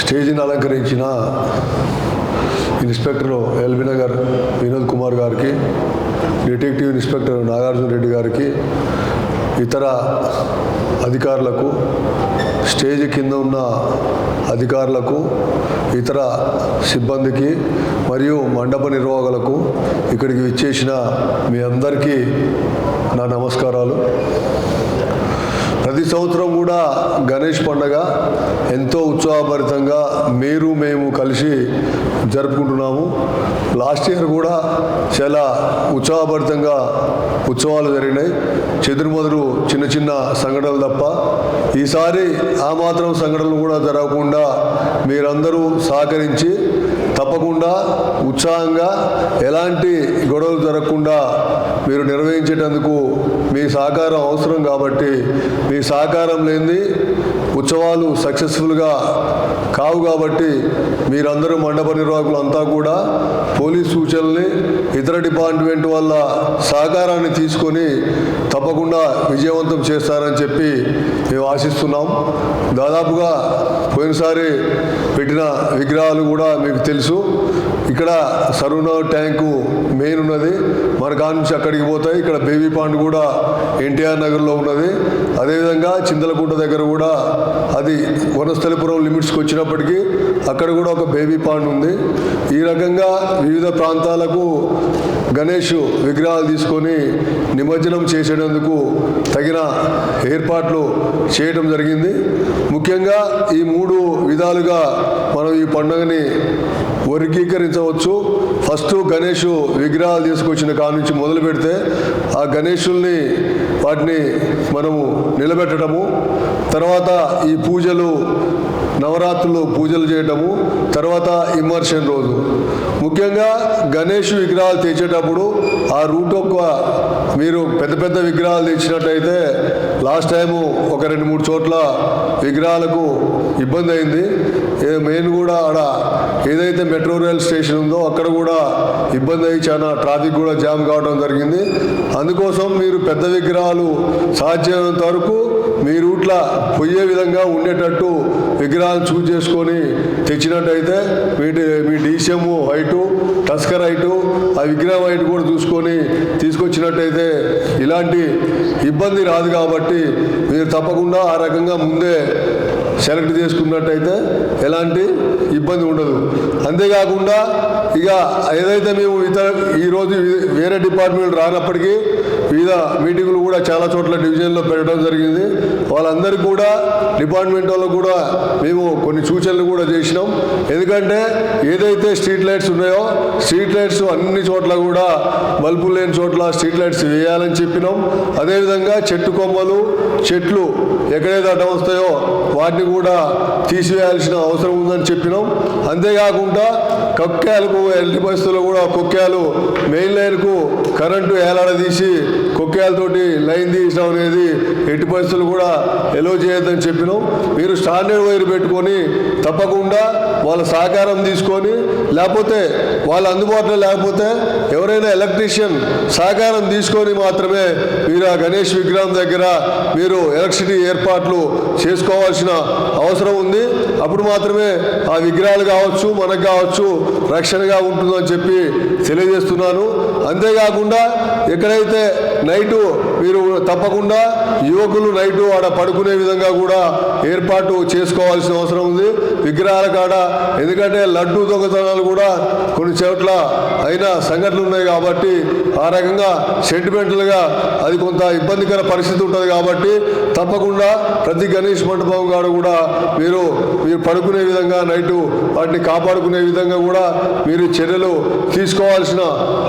స్టేజ్ని అలంకరించిన inspector LB Nagar Vinod Kumar గారికి, detective inspector Nagarjuna Reddy గారికి, ఇతర అధికారులకు, స్టేజ్ కింద ఉన్న అధికారులకు, ఇతర సిబ్బందికి మరియు మండప నిర్వాహకులకు, ఇక్కడికి విచ్చేసిన మీ అందరికీ నా నమస్కారాలు. ప్రతి సంవత్సరం కూడా గణేష్ పండుగ ఎంతో ఉత్సాహభరితంగా మేము కలిసి జరుపుకుంటున్నాము. లాస్ట్ ఇయర్ కూడా చాలా ఉత్సాహభరితంగా ఉత్సవాలు జరిగినాయి. చెదురుమదురు చిన్న చిన్న సంఘటనలు తప్ప ఈసారి ఆ మాత్రం సంఘటనలు కూడా జరగకుండా మీరందరూ సహకరించి తప్పకుండా ఉత్సాహంగా ఎలాంటి గొడవలు జరగకుండా మీరు నిర్వహించేటందుకు మీ సహకారం అవసరం. కాబట్టి మీ సహకారం లేనిది ఉత్సవాలు సక్సెస్ఫుల్గా కావు. కాబట్టి మీరందరూ మండప నిర్వాహకులు అంతా కూడా పోలీస్ సూచనల్ని, ఇతర డిపార్ట్మెంట్ వల్ల సహకారాన్ని తీసుకొని తప్పకుండా విజయవంతం చేస్తారని చెప్పి మేము ఆశిస్తున్నాం. దాదాపుగా పోయినసారి పెట్టిన విగ్రహాలు కూడా మీకు తెలుసు. ఇక్కడ సరూనగర్ ట్యాంకు మెయిన్ ఉన్నది, మన కాడ నుంచి అక్కడికి పోతాయి. ఇక్కడ బేబీ పాండ్ కూడా ఎన్టీఆర్ నగర్లో ఉన్నది. అదేవిధంగా చింతలకుంట దగ్గర కూడా అది వనస్థలిపురం లిమిట్స్కి వచ్చినప్పటికీ అక్కడ కూడా ఒక బేబీ పాండ్ ఉంది. ఈ రకంగా వివిధ ప్రాంతాలకు గణేష్ విగ్రహాలు తీసుకొని నిమజ్జనం చేసేందుకు తగిన ఏర్పాట్లు చేయడం జరిగింది. ముఖ్యంగా ఈ 3 విధాలుగా మనం ఈ పండుగని వర్గీకరించవచ్చు. ఫస్ట్ గణేష్ విగ్రహాలు తీసుకొచ్చిన కాడ నుంచి మొదలు పెడితే ఆ గణేషుల్ని వాటిని మనము నిలబెట్టడము, తర్వాత ఈ పూజలు, నవరాత్రులు పూజలు చేయటము, తర్వాత ఇమ్మర్షన్ రోజు. ముఖ్యంగా గణేష్ విగ్రహాలు తెచ్చేటప్పుడు ఆ రూట్ మీరు పెద్ద పెద్ద విగ్రహాలు తెచ్చినట్టయితే లాస్ట్ టైము ఒక 2-3 చోట్ల విగ్రహాలకు ఇబ్బంది అయింది. మెయిన్ కూడా ఆడ ఏదైతే మెట్రో రైల్ స్టేషన్ ఉందో అక్కడ కూడా ఇబ్బంది అయ్యి చాలా ట్రాఫిక్ కూడా జామ్ కావడం జరిగింది. అందుకోసం మీరు పెద్ద విగ్రహాలు సాధ్యమైనంత వరకు మీ రూట్లో పోయే విధంగా ఉండేటట్టు విగ్రహాలు చూజ్ చేసుకొని తెచ్చినట్టయితే మీ డీసీఎం హైటు, టస్కర్ హైటు, ఆ విగ్రహం హైట్ కూడా చూసుకొని తీసుకొచ్చినట్టయితే ఇలాంటి ఇబ్బంది రాదు. కాబట్టి మీరు తప్పకుండా ఆ రకంగా ముందే సెలెక్ట్ చేసుకున్నట్టయితే ఎలాంటి ఇబ్బంది ఉండదు. అంతేకాకుండా ఇక ఏదైతే మేము ఈరోజు వేరే డిపార్ట్మెంట్ రానప్పటికీ వివిధ మీటింగులు కూడా చాలా చోట్ల డివిజన్లో పెట్టడం జరిగింది. వాళ్ళందరికీ కూడా డిపార్ట్మెంట్ వాళ్ళకు కూడా మేము కొన్ని సూచనలు కూడా చేసినాం. ఎందుకంటే ఏదైతే స్ట్రీట్ లైట్స్ ఉన్నాయో స్ట్రీట్ లైట్స్ అన్ని చోట్ల కూడా బల్బులు లేని చోట్ల స్ట్రీట్ లైట్స్ వేయాలని చెప్పినాం. అదేవిధంగా చెట్టు కొమ్మలు, చెట్లు ఎక్కడైతే అడ్డం వస్తాయో వాటిని కూడా తీసివేయాల్సిన అవసరం ఉందని చెప్పినాం. అంతేకాకుండా కొక్కేలకు ఎల్టీ పరిస్థితుల్లో కూడా కొక్కేలు మెయిన్ లైన్కు కరెంటు ఏలాడదీసి కొక్కేలతోటి లైన్ తీయడం అనేది ఎట్టి పరిస్థితులు కూడా ఎలో చేయొద్దని చెప్పినాం. మీరు స్టాండర్డ్ వైర్ పెట్టుకొని తప్పకుండా వాళ్ళ సహకారం తీసుకొని, లేకపోతే వాళ్ళ అందుబాటులో లేకపోతే ఎవరైనా ఎలక్ట్రీషియన్ సహకారం తీసుకొని మాత్రమే మీరు ఆ గణేష్ విగ్రహం దగ్గర మీరు ఎలక్ట్రిసిటీ ఏర్పాట్లు చేసుకోవాల్సిన అవసరం ఉంది. అప్పుడు మాత్రమే ఆ విగ్రహాలు కావచ్చు, మనకు కావచ్చు, రక్షణగా ఉంటుందని చెప్పి తెలియజేస్తున్నాను. అంతేకాకుండా ఎక్కడైతే నైటు మీరు తప్పకుండా యువకులు నైటు ఆడ పడుకునే విధంగా కూడా ఏర్పాటు చేసుకోవాల్సిన అవసరం ఉంది విగ్రహాల కాడ. ఎందుకంటే లడ్డు దొంగతనాలు కూడా కొన్ని చోట్ల అయిన సంఘటనలు ఉన్నాయి. కాబట్టి ఆ రకంగా సెంటిమెంటల్గా అది కొంత ఇబ్బందికర పరిస్థితి ఉంటుంది. కాబట్టి తప్పకుండా ప్రతి గణేష్ మండపం కాడ కూడా మీరు పడుకునే విధంగా నైటు వాటిని కాపాడుకునే విధంగా కూడా మీరు చర్యలు తీసుకోవాల్సిన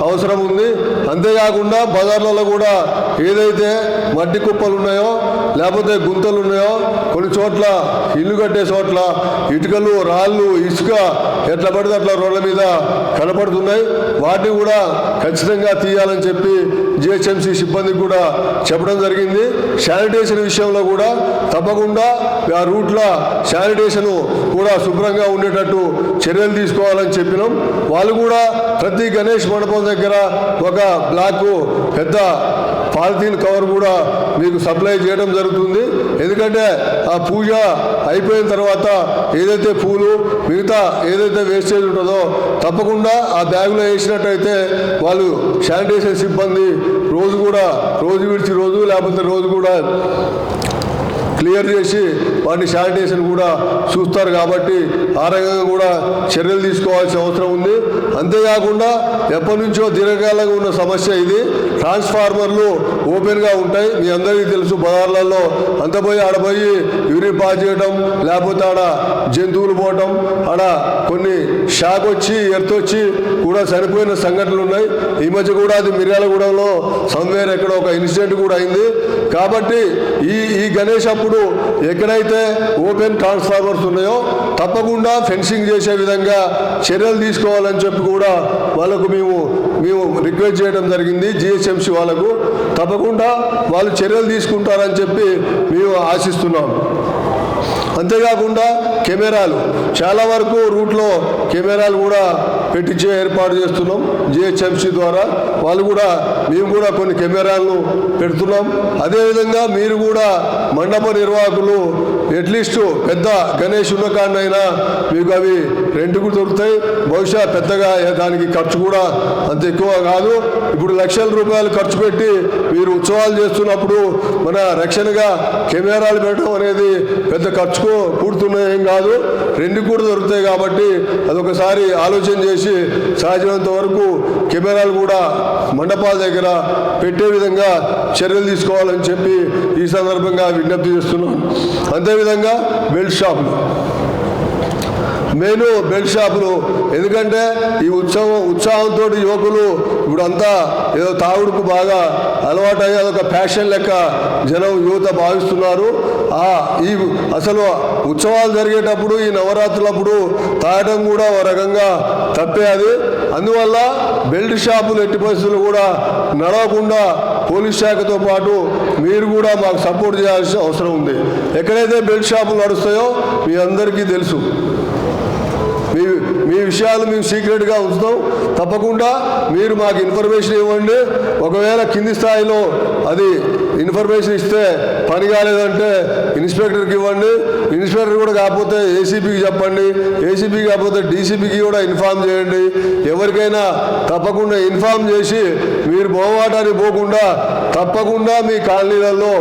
అవసరం ఉంది. అంతేకాకుండా బజార్లలో కూడా ఏదైతే మట్టి కుప్పలు ఉన్నాయో లేకపోతే గుంతలు ఉన్నాయో కొన్ని చోట్ల ఇల్లు కట్టే చోట్ల ఇటుకలు, రాళ్ళు, ఇసుక ఎట్లా పడితే అట్లా రోడ్ల మీద కనపడుతున్నాయి. వాటిని కూడా ఖచ్చితంగా తీయాలని చెప్పి జిహెచ్ఎంసీ సిబ్బందికి కూడా చెప్పడం జరిగింది. శానిటేషన్ విషయంలో కూడా తప్పకుండా ఆ రూట్లో శానిటేషన్ కూడా శుభ్రంగా ఉండేటట్టు చర్యలు తీసుకోవాలని చెప్పినాం. వాళ్ళు కూడా ప్రతి గణేష్ మండపం దగ్గర ఒక బ్లాక్ పెద్ద పాలిథీన్ కవర్ కూడా మీకు సప్లై చేయడం జరుగుతుంది. ఎందుకంటే ఆ పూజ అయిపోయిన తర్వాత ఏదైతే పూలు మిగతా ఏదైతే వేస్టేజ్ ఉంటుందో తప్పకుండా ఆ బ్యాగులో వేసినట్టయితే వాళ్ళు శానిటైజేషన్ సిబ్బంది రోజు విడిచి రోజు లేకపోతే రోజు కూడా క్లియర్ చేసి వాటిని శానిటైజేషన్ కూడా చూస్తారు. కాబట్టి ఆ రకంగా కూడా చర్యలు తీసుకోవాల్సిన అవసరం ఉంది. అంతేకాకుండా ఎప్పటి నుంచో దీర్ఘకాలంగా ఉన్న సమస్య ఇది. ట్రాన్స్ఫార్మర్లు ఓపెన్గా ఉంటాయి, మీ అందరికీ తెలుసు. బజార్లలో అంత పోయి ఆడపోయి యూరిన్ పాస్ చేయడం, లేకపోతే ఆడ జంతువులు పోవటం, ఆడ కొన్ని షాక్ వచ్చి ఎర్తొచ్చి కూడా చనిపోయిన సంఘటనలు ఉన్నాయి. ఈ మధ్య కూడా అది మిర్యాలగూడలో సమ్వేర్ ఎక్కడ ఒక ఇన్సిడెంట్ కూడా అయింది. కాబట్టి ఈ గణేష్ అప్పుడు ఎక్కడైతే ఓపెన్ ట్రాన్స్ఫార్మర్స్ ఉన్నాయో తప్పకుండా ఫెన్సింగ్ చేసే విధంగా చర్యలు తీసుకోవాలని చెప్పి కూడా వాళ్ళకు మేము రిక్వెస్ట్ చేయడం జరిగింది. జిహెచ్ఎంసీ వాళ్ళకు తప్పకుండా వాళ్ళు చర్యలు తీసుకుంటారని చెప్పి మేము ఆశిస్తున్నాం. అంతేకాకుండా కెమెరాలు చాలా వరకు రూట్లో కెమెరాలు కూడా పెట్టించే ఏర్పాటు చేస్తున్నాం జిహెచ్ఎంసీ ద్వారా. మేము కూడా కొన్ని కెమెరాలను పెడుతున్నాం. అదేవిధంగా మీరు కూడా మండప నిర్వాహకులు అట్లీస్ట్ పెద్ద గణేష్ ఉన్న కాడనైనా మీకు అవి రెంట్కు దొరుకుతాయి. బహుశా పెద్దగా దానికి ఖర్చు కూడా అంత ఎక్కువ కాదు. ఇప్పుడు లక్షల రూపాయలు ఖర్చు పెట్టి మీరు ఉత్సవాలు చేస్తున్నప్పుడు మన రక్షణగా కెమెరాలు పెట్టడం అనేది పెద్ద ఖర్చుకు కూడుతున్న ఏం కాదు, రెండు కూడా దొరుకుతాయి. కాబట్టి అదొకసారి ఆలోచన చేసి సాధ్యమైనంత వరకు కెమెరాలు కూడా మండపాల దగ్గర పెట్టే విధంగా చర్యలు తీసుకోవాలని చెప్పి ఈ సందర్భంగా విజ్ఞప్తి చేస్తున్నాను. అంతేవిధంగా బెల్ట్ షాపులు ఎందుకంటే ఈ ఉత్సాహంతో యువకులు ఇప్పుడు అంతా ఏదో తాగుడుకు బాగా అలవాటయ్యి అదొక ఫ్యాషన్ లెక్క యువత భావిస్తున్నారు. ఈ అసలు ఉత్సవాలు జరిగేటప్పుడు ఈ నవరాత్రులప్పుడు తాగడం కూడా ఒక రకంగా తప్పే అది. అందువల్ల బెల్ట్ షాపులు ఎట్టి పరిస్థితులు కూడా నడవకుండా పోలీస్ శాఖతో పాటు మీరు కూడా మాకు సపోర్ట్ చేయాల్సిన అవసరం ఉంది. ఎక్కడైతే బెల్ట్ షాపులు నడుస్తాయో మీ అందరికీ తెలుసు. మీ విషయాలు మేము సీక్రెట్గా ఉంచుతాం. తప్పకుండా మీరు మాకు ఇన్ఫర్మేషన్ ఇవ్వండి. ఒకవేళ కింది స్థాయిలో అది ఇన్ఫర్మేషన్ ఇస్తే పని కాలేదంటే ఇన్స్పెక్టర్కి ఇవ్వండి. ఇన్స్పెక్టర్ కూడా కాకపోతే ఏసీపీకి చెప్పండి. ఏసీపీ కాకపోతే డీసీపీకి కూడా ఇన్ఫార్మ్ చేయండి. ఎవరికైనా తప్పకుండా ఇన్ఫార్మ్ చేసి మీరు బోవాటానికి పోకుండా తప్పకుండా మీ కాలనీలలో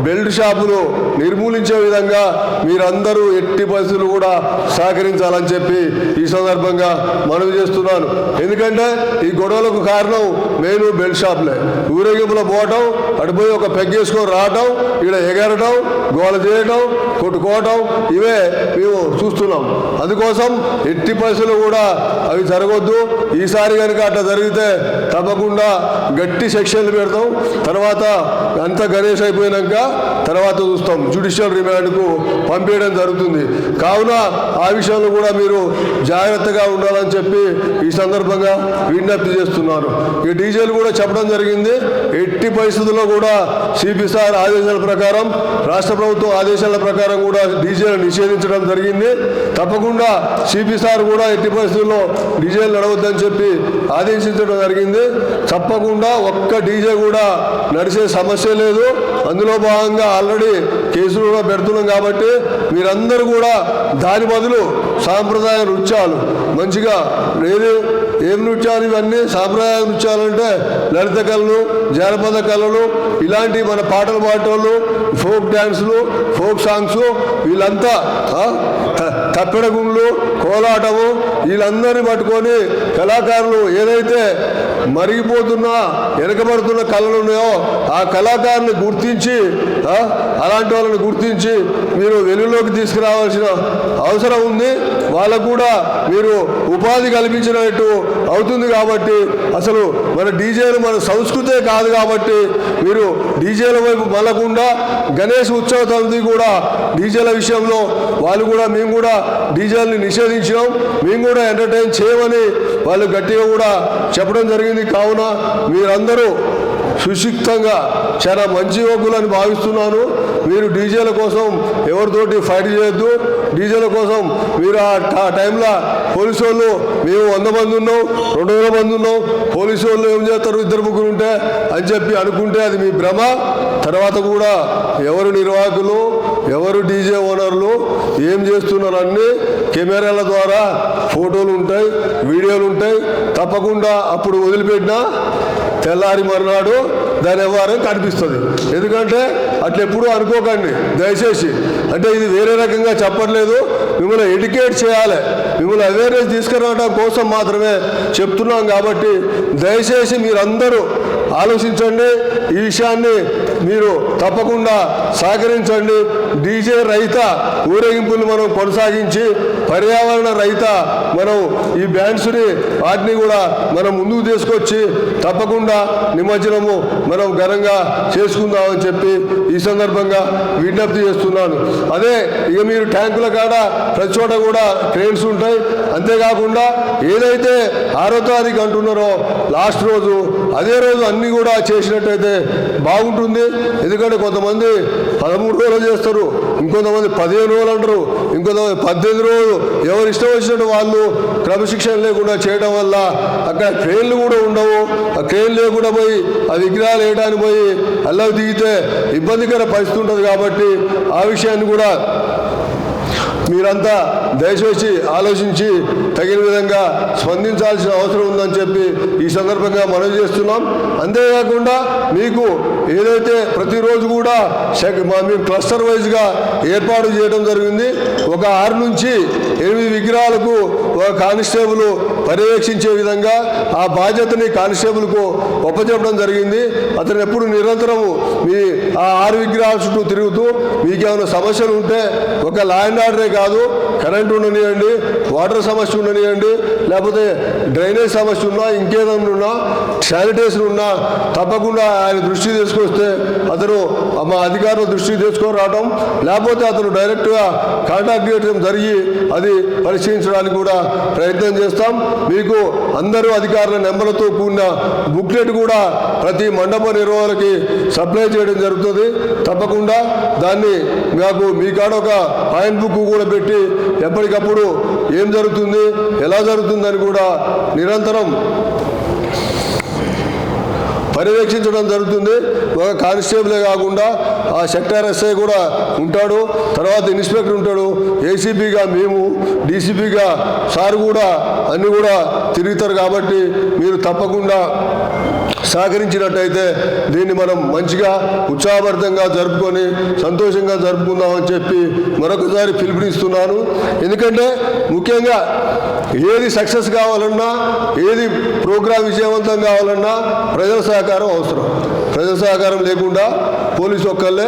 బెల్ట్ షాపులు నిర్మూలించే విధంగా మీరందరూ ఎట్టి పరిస్థితులు కూడా సహకరించాలని చెప్పి ఈ సందర్భంగా మనవి చేస్తున్నాను. ఎందుకంటే ఈ గొడవలకు కారణం మెయిన్ బెల్ట్ షాపులే. ఊరేగింపులో పోవటం, అటుపోయి ఒక పెగ్గేసుకొని రావటం, ఇక్కడ ఎగరటం, గోల చేయటం, కొట్టుకోవటం, ఇవే మేము చూస్తున్నాం. అందుకోసం ఎట్టి పరిస్థితులు కూడా అవి జరగొద్దు. ఈసారి కనుక అట్లా జరిగితే తప్పకుండా గట్టి సెక్షన్లు పెడతాం. తర్వాత అంత గణేష్ అయిపోయినాక తర్వాత చూస్తాం, జ్యుడిషియల్ రిమాండ్కు పంపించడం జరుగుతుంది. కావున ఆ విషయంలో కూడా మీరు జాగ్రత్తగా ఉండాలని చెప్పి ఈ సందర్భంగా విజ్ఞప్తి చేస్తున్నారు. ఈ డీజేలు కూడా చెప్పడం జరిగింది. ఎట్టి పరిస్థితుల్లో కూడా సిపి సార్ ఆదేశాల ప్రకారం, రాష్ట్ర ప్రభుత్వం ఆదేశాల ప్రకారం కూడా డీజేలు నిషేధించడం జరిగింది. తప్పకుండా సిపి సార్ కూడా ఎట్టి పరిస్థితుల్లో డీజేలు నడవద్దని చెప్పి ఆదేశించడం జరిగింది. తప్పకుండా ఒక్క డీజే కూడా నడిచే సమస్య లేదు. అందులో భాగంగా ఆల్రెడీ కేసులు కూడా పెడుతున్నాం. కాబట్టి మీరందరూ కూడా దాని బదులు సాంప్రదాయ నృత్యాలు మంచిగా ఏం నృత్యాలు ఇవన్నీ సాంప్రదాయ నృత్యాలంటే లలిత కళలు, జానపద కళలు, ఇలాంటి మన పాటలు పాడేవాళ్ళు, ఫోక్ డ్యాన్సులు, ఫోక్ సాంగ్స్, వీళ్ళంతా తప్పెడగుండ్లు, కోలాటము, వీళ్ళందరినీ పట్టుకొని కళాకారులు ఏదైతే మరిగిపోతున్నా వెనకబడుతున్న కళలు ఉన్నాయో ఆ కళాకారుని గుర్తించి అలాంటి వాళ్ళని గుర్తించి మీరు వెలుగులోకి తీసుకురావాల్సిన అవసరం ఉంది. వాళ్ళకు కూడా మీరు ఉపాధి కల్పించినట్టు అవుతుంది. కాబట్టి అసలు మన డీజేలు మన సంస్కృతే కాదు. కాబట్టి మీరు డీజేల వైపు మళ్ళకుండా గణేష్ ఉత్సవ సమితి కూడా డీజేల విషయంలో మేము కూడా డీజేల్ని నిషేధించినాం. మేము కూడా ఎంటర్టైన్ చేయమని వాళ్ళు గట్టిగా కూడా చెప్పడం జరిగింది. కావున మీరందరూ సుశిక్తంగా చాలా మంచి యువకులని భావిస్తున్నాను. మీరు డీజేల కోసం ఎవరితోటి ఫైట్ చేయొద్దు. డీజేల కోసం మీరు ఆ టైంలో పోలీసు వాళ్ళు మేము 100 మంది ఉన్నాం, 200 మంది ఉన్నాం, పోలీసు వాళ్ళు ఏం చేస్తారు 2-3 ఉంటే అని చెప్పి అనుకుంటే అది మీ భ్రమ. తర్వాత కూడా ఎవరు నిర్వాహకులు, ఎవరు డీజే ఓనర్లు ఏం చేస్తున్నారు అన్నీ కెమెరాల ద్వారా ఫోటోలు ఉంటాయి, వీడియోలు ఉంటాయి. తప్పకుండా అప్పుడు వదిలిపెట్టినా తెల్లారి మర్నాడు దాని వ్యవహారం కనిపిస్తుంది. ఎందుకంటే అట్లా ఎప్పుడూ అనుకోకండి దయచేసి. అంటే ఇది వేరే రకంగా చెప్పట్లేదు, మిమ్మల్ని ఎడ్యుకేట్ చేయాలి, మిమ్మల్ని అవేర్నెస్ తీసుకురావడం కోసం మాత్రమే చెప్తున్నాం. కాబట్టి దయచేసి మీరందరూ ఆలోచించండి, ఈ విషయాన్ని మీరు తప్పకుండా సహకరించండి. డీజే రహిత ఊరేగింపులు మనం కొనసాగించి పర్యావరణ రహిత మనం ఈ బ్యాండ్స్ని వాటిని కూడా మనం ముందుకు తీసుకొచ్చి తప్పకుండా నిమజ్జనము మనం ఘనంగా చేసుకుందామని చెప్పి ఈ సందర్భంగా విజ్ఞప్తి చేస్తున్నాను. అదే ఇక మీరు ట్యాంకుల కాడ ప్రతి చోట కూడా క్రేన్స్ ఉంటాయి. అంతేకాకుండా ఏదైతే 6వ తారీఖు అంటున్నారో లాస్ట్ రోజు అదే రోజు అన్నీ కూడా చేసినట్టయితే బాగుంటుంది. ఎందుకంటే కొంతమంది 13 రోజులు చేస్తారు, ఇంకొంతమంది 15 రోజులు అంటారు, ఇంకొంతమంది 18 రోజులు. ఎవరు ఇష్టం వచ్చినట్టు వాళ్ళు క్రమశిక్షణ లేకుండా చేయడం వల్ల అక్కడ క్రేన్లు కూడా ఉండవు. ఆ క్రేన్ లేకుండా పోయి ఆ విగ్రహాలు వేయడానికి పోయి అల్లవి దిగితే ఇబ్బందికర పరిస్థితి ఉంటుంది. కాబట్టి ఆ విషయాన్ని కూడా మీరంతా దయచేసి ఆలోచించి తగిన విధంగా స్పందించాల్సిన అవసరం ఉందని చెప్పి ఈ సందర్భంగా మనవి చేస్తున్నాం. అంతేకాకుండా మీకు ఏదైతే ప్రతిరోజు కూడా మేము క్లస్టర్ వైజ్గా ఏర్పాటు చేయడం జరిగింది. ఒక 6 నుంచి 8 విగ్రహాలకు ఒక కానిస్టేబుల్ పర్యవేక్షించే విధంగా ఆ బాధ్యతని కానిస్టేబుల్కు ఒప్పచెప్పడం జరిగింది. అతను ఎప్పుడు నిరంతరము మీ ఆ 6 విగ్రహాల చుట్టూ తిరుగుతూ మీకేమైనా సమస్యలు ఉంటే ఒక లా అండ్ ఆర్డరే కాదు, కరెంటు ఉండనివ్వండి, వాటర్ సమస్య ఉండనివ్వండి, లేకపోతే డ్రైనేజ్ సమస్య ఉన్నా, ఇంకేదన్నా ఉన్నా, శానిటేషన్ ఉన్నా తప్పకుండా ఆయన దృష్టి తీసుకొస్తే అతను మా అధికారుల దృష్టికి తీసుకొని రావడం, లేకపోతే అతను డైరెక్ట్గా కాంటాక్ట్ చేయడం జరిగి అది పరిశీలించడానికి కూడా ప్రయత్నం చేస్తాం. మీకు అందరూ అధికారుల నెంబర్లతో కూడిన బుక్లెట్ కూడా ప్రతి మండప నిర్వహణకి సప్లై చేయడం జరుగుతుంది. తప్పకుండా దాన్ని మీ కాడ ఒక పాయింట్ బుక్ కూడా పెట్టి ఎప్పటికప్పుడు ఏం జరుగుతుంది, ఎలా జరుగుతుందని కూడా నిరంతరం పర్యవేక్షించడం జరుగుతుంది. ఒక కానిస్టేబులే కాకుండా ఆ సెక్టర్ ఎస్ఐ కూడా ఉంటాడు, తర్వాత ఇన్స్పెక్టర్ ఉంటాడు, ఏసీపీగా మేము, డీసీపీగా సార్ కూడా అన్నీ కూడా తిరుగుతారు. కాబట్టి మీరు తప్పకుండా సహకరించినట్టయితే దీన్ని మనం మంచిగా ఉత్సాహభరితంగా జరుపుకొని సంతోషంగా జరుపుకుందామని చెప్పి మరొకసారి పిలుపునిస్తున్నాను. ఎందుకంటే ముఖ్యంగా ఏది సక్సెస్ కావాలన్నా, ఏది ప్రోగ్రాం విజయవంతం కావాలన్నా ప్రజల సహకారం అవసరం. ప్రజల సహకారం లేకుండా పోలీసు ఒక్కళ్ళే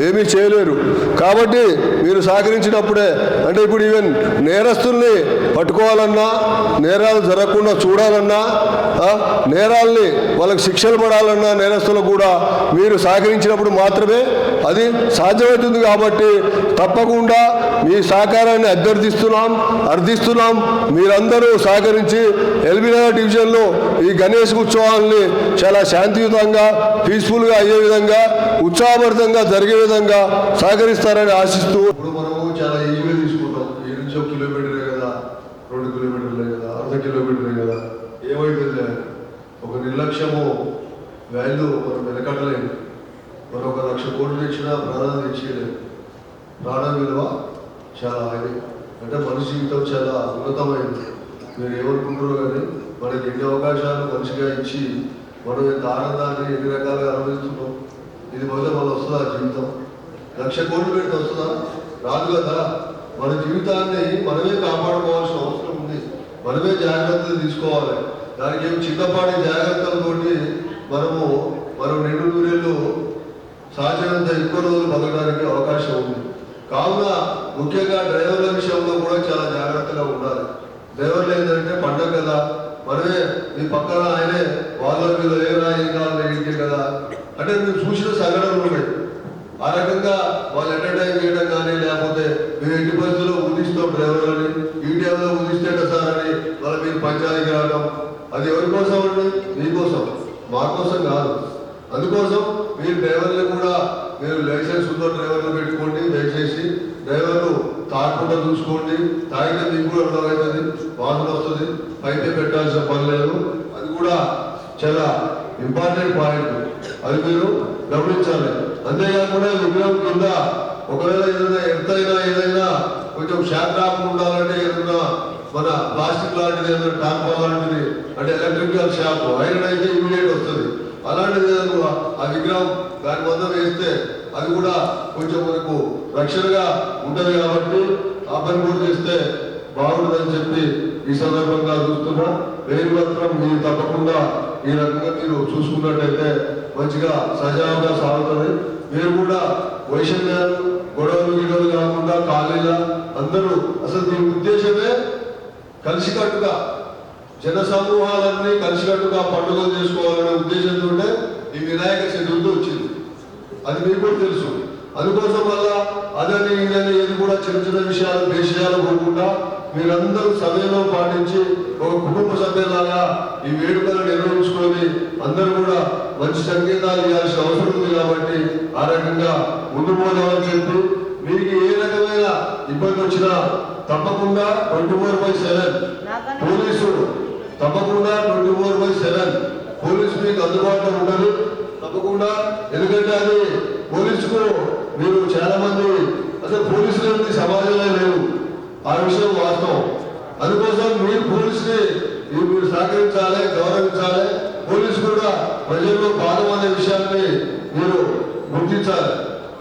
ఏమీ చేయలేరు. కాబట్టి మీరు సహకరించినప్పుడే, అంటే ఇప్పుడు ఈవెన్ నేరస్తుల్ని పట్టుకోవాలన్నా, నేరాలు జరగకుండా చూడాలన్నా, నేరాల్ని వాళ్ళకి శిక్షలు పడాలన్నా నేరస్తులకు కూడా మీరు సహకరించినప్పుడు మాత్రమే అది సాధ్యమవుతుంది. కాబట్టి తప్పకుండా మీ సహకారాన్ని అర్థిస్తున్నాం. మీరందరూ సహకరించి ఎల్బీనగర్ డివిజన్లో ఈ గణేష్ ఉత్సవాల్ని చాలా శాంతియుతంగా, పీస్ఫుల్గా అయ్యే విధంగా, ఉత్సాహభరితంగా జరిగే విధంగా సహకరిస్తారని ఆశిస్తూ, ఇప్పుడు మనము చాలా ఈజీగా తీసుకుంటాం. ఈ నుంచి 1 కిలోమీటరే కదా, 2 కిలోమీటర్లే కదా, అర్ధ కిలోమీటరే కదా, ఏమైతుంది ఒక నిర్లక్ష్యము వాల్యూ మనం వెనకట్టలేదు. మనం 1 లక్ష కోట్లు తెచ్చినా ప్రాణాలు తెచ్చేయలేదు. ప్రాణం విలువ చాలా అది, అంటే మనిషి జీవితం చాలా ఉన్నతమైంది. మీరు ఏమనుకుంటారో కానీ మనకి ఎన్ని అవకాశాలు మంచిగా ఇచ్చి మనం ఎంత ఆనందాన్ని ఎన్ని రకాలుగా అనుభవిస్తున్నాం. ఇది మొదట మనం వస్తుందా జీవితం? 1 లక్ష కోట్లు పెడితే వస్తుందా? రాదు కదా. మన జీవితాన్ని మనమే కాపాడుకోవాల్సిన అవసరం ఉంది. మనమే జాగ్రత్తలు తీసుకోవాలి. దానికి ఏమి చిన్నపాటి జాగ్రత్తలతోటి మనం 2 నూరేళ్ళు సాధ్యమైనంత ఎక్కువ రోజులు బతకడానికి అవకాశం ఉంది. కావున ముఖ్యంగా డ్రైవర్ల విషయంలో కూడా చాలా జాగ్రత్తగా ఉండాలి. డ్రైవర్లు ఏంటంటే పండగ కదా, మనమే మీ పక్కన ఆయనే వాళ్ళ వీళ్ళు ఏమైనా ఏం కావాలి ఏంటి కదా, అంటే మీరు చూసిన సంఘటనలు ఉన్నాయి. ఆ రకంగా వాళ్ళు ఎంటర్టైన్ చేయడం కానీ, లేకపోతే మీరు ఎట్టి పరిస్థితుల్లో ఊదిస్తాం డ్రైవర్లని, ఈ టైంలో ఊదిస్తేట సార్ అని వాళ్ళ మీరు పంచాయతీకి రావడం, అది ఎవరి కోసం అండి? మీకోసం, మా కోసం కాదు. తాగితే మీకు కూడా అర్థమవుతుంది, వాసన వస్తుంది, పైతే పెట్టాల్సిన పని లేదు. అది కూడా చాలా ఇంపార్టెంట్ పాయింట్, అది మీరు గమనించాలి. అంతేకాకుండా విగ్రహం కింద ఒకవేళ ఏదైనా ఎంతైనా ఏదైనా కొంచెం షాక్ రాకుండా ఉండాలంటే ఏదైనా మన ప్లాస్టిక్ లాంటిది ఏదైనా టార్పల్ లాంటిది అంటే ఎలక్ట్రికల్ షాక్ ఐరన్ అయితే ఇమీడియట్ వస్తుంది. అలాంటిది ఏదైనా ఆ విగ్రహం దాని వద్ద వేస్తే అది కూడా కొంచెం మనకు రక్షణగా ఉంటుంది. కాబట్టి ఆ పని కూడా చేస్తే బాగుంటుందని చెప్పి ఈ సందర్భంగా చూస్తున్నా. వేరు మాత్రం మీరు తప్పకుండా ఈ రకంగా మీరు చూసుకున్నట్టయితే మంచిగా సజావుగా సాగుతుంది. మీరు కూడా వైషమ్యాలు గొడవలు గిడవలు కాకుండా ఖాళీగా అందరూ అసలు దీని ఉద్దేశమే కలిసికట్టుగా జన సమూహాలన్నీ కలిసికట్టుగా పండుగలు చేసుకోవాలనే ఉద్దేశంతో ఈ వినాయక చతుర్థి వచ్చింది. అది మీకు కూడా తెలుసు. అందుకోసం వల్ల అదని ఇదని ఏది కూడా చిన్న చిన్న విషయాలు విషయాలు పోకుండా మీరందరూ సమయంలో పాటించి ఒక కుటుంబ సభ్యులాగా ఈ వేడుకలు నిర్వహించుకొని అందరూ కూడా మంచి సంకేతాలు ఇవ్వాల్సిన అవసరం ఉంది. కాబట్టి ఆ రకంగా ముందు పోదామని చెప్పి మీకు ఏ రకమైన ఇబ్బంది వచ్చినా తప్పకుండా 24/7 పోలీసు తప్పకుండా 24/7 పోలీసు మీకు అందుబాటులో ఉండదు తప్పకుండా. ఎందుకంటే అది పోలీసుకు మీరు చాలా మంది అసలు పోలీసులు సమాజంలో లేవు, ఆ విషయం వాస్తవం. అందుకోసం మీరు పోలీసుని మీరు సహకరించాలి, గౌరవించాలి. పోలీసు కూడా ప్రజల్లో భాగం అనే విషయాన్ని మీరు గుర్తించాలి.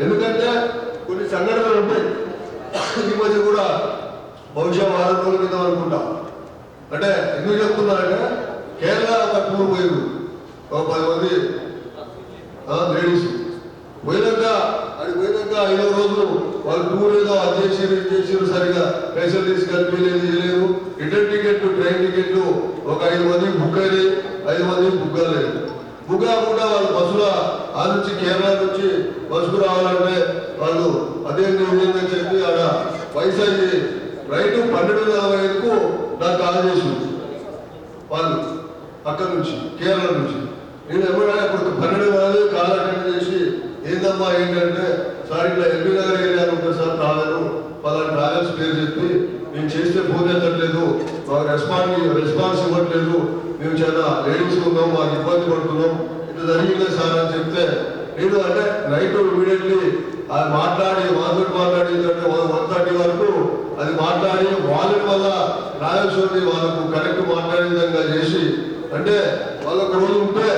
ఎందుకంటే కొన్ని సంఘటనలు ఉంటాయి. ఈ మధ్య కూడా బహుశా వారం రోజుల క్రితం అనుకుంటా, అంటే ఎందుకు చెప్తున్నారంటే కేరళ ఒక టూర్ పోయింది, ఒక 10 మంది లేడీస్ పోయినాక అది పోయినాక 5వ రోజు వాళ్ళు టూర్ ఏదో అది చేసిరు సరిగా పైసలు తీసుకెళ్ళి లేదు. రిటర్న్ టికెట్లు ట్రైన్ టికెట్లు ఒక 5 మందికి బుక్ అయినాయి, 5 మందికి బుక్ కాలేదు. బుక్ కాకుండా వాళ్ళు బస్సులో ఆ నుంచి కేరళ నుంచి బస్సుకు రావాలంటే వాళ్ళు అదే అని చెప్పి ఆడ వైజాగ్ రైట్ 12:45కు నాకు కాల్ చేసింది వాళ్ళు అక్కడి నుంచి కేరళ నుంచి. నేను ఎప్పుడైనా ఇప్పుడు 12:40 కాల్ అటెండ్ చేసి ఏందమ్మా ఏంటంటే సార్ ఇట్లా ఎల్బీ నగర్ ఏరియా ఉంటుంది సార్, రాలేదు వాళ్ళ ట్రావెల్స్ పేరు చెప్పి మేము చేస్తే ఫోన్ ఎత్తట్లేదు, మాకు రెస్పాన్స్ ఇవ్వట్లేదు, మేము చాలా లేడీస్ ఉన్నాం, మాకు ఇబ్బంది పడుతున్నాం, ఇట్లా జరిగింది సార్ అని చెప్తే నేను అంటే నైట్ ఇమీడియట్లీ అది మాట్లాడి మాట్లాడి 1:30 వరకు అది మాట్లాడి వాళ్ళని వల్ల ట్రావెల్స్ వాళ్ళకు కరెక్ట్ మాట్లాడే విధంగా చేసి అంటే వాళ్ళకు రోజు ఉంటే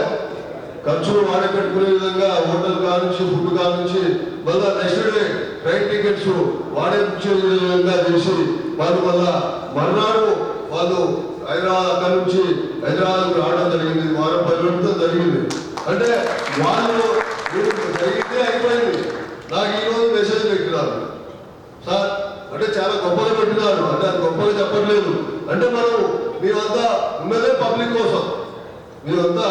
ఖర్చులు వాడే పెట్టుకునే విధంగా హోటల్ కానుంచి ఫుడ్ కానుంచి మళ్ళా నెక్స్ట్ డే ట్రైన్ టికెట్స్ వాడే విధంగా చేసి వాళ్ళు మళ్ళా మర్నాడు వాళ్ళు హైదరాబాద్ అక్కడి నుంచి హైదరాబాద్ రావడం జరిగింది. వారం 10 రోజులతో జరిగింది. అంటే వాళ్ళు జరిగితే అయిపోయింది. నాకు ఈరోజు మెసేజ్ పెట్టినారు సార్, అంటే చాలా గొప్పగా పెట్టినారు, అంటే అది గొప్పగా చెప్పట్లేదు. అంటే మనం మేమంతా ఉన్నదే పబ్లిక్ కోసం, మేమంతా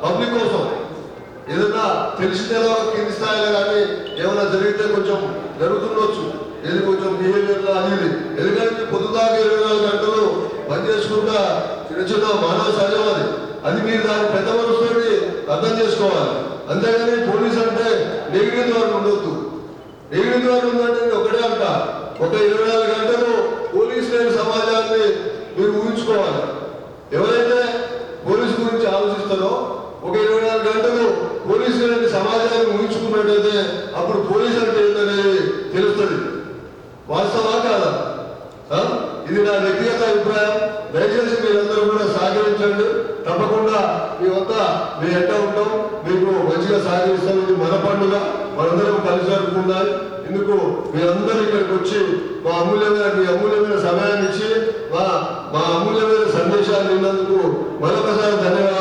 పబ్లిక్ కోసం ఏదైనా తెలిసినలో కింది స్థాయిలో కానీ ఏమైనా జరిగితే కొంచెం జరుగుతుండొచ్చు, ఏది కొంచెం బిహేవియర్లో అనేది. ఎందుకంటే పొద్దుదాకా 24 గంటలు పని చేసుకుంటా చిన్న మానవ సహజం అది మీరు దాన్ని పెద్ద మనసుతోటి అర్థం చేసుకోవాలి. అంతేగాని పోలీస్ అంటే నెగిటివ్ ద్వారా ఉండొద్దు. నెగిటివ్ ద్వారా ఉందంటే ఒకటే అంట, ఒక 24 గంటలు పోలీస్ లేని సమాజాన్ని మీరు ఊహించుకోవాలి. ఎవరైతే పోలీసు గురించి ఆలోచిస్తారో ఒక 24 గంటలు పోలీసు లేని సమాజాన్ని ఊహించుకున్నట్టయితే అప్పుడు పోలీసు అంటే ఏంటనేది తెలుస్తుంది. వాస్తవా కాదా? ఇది నా వ్యక్తిగత అభిప్రాయం. దయచేసి మీరందరూ కూడా సహకరించండి. తప్పకుండా మీ వద్ద మీ ఎట్ట ఉంటాం, మీకు మంచిగా సహకరిస్తాం. ఇది మన పండుగ, మనందరం కలిసి జరుపుకుందాం. ఇందుకు మీరందరూ ఇక్కడికి వచ్చి మీ అమూల్యమైన సమయాన్ని ఇచ్చి మా అమూల్యమైన సందేశాలు విన్నందుకు మరొకసారి ధన్యవాదాలు.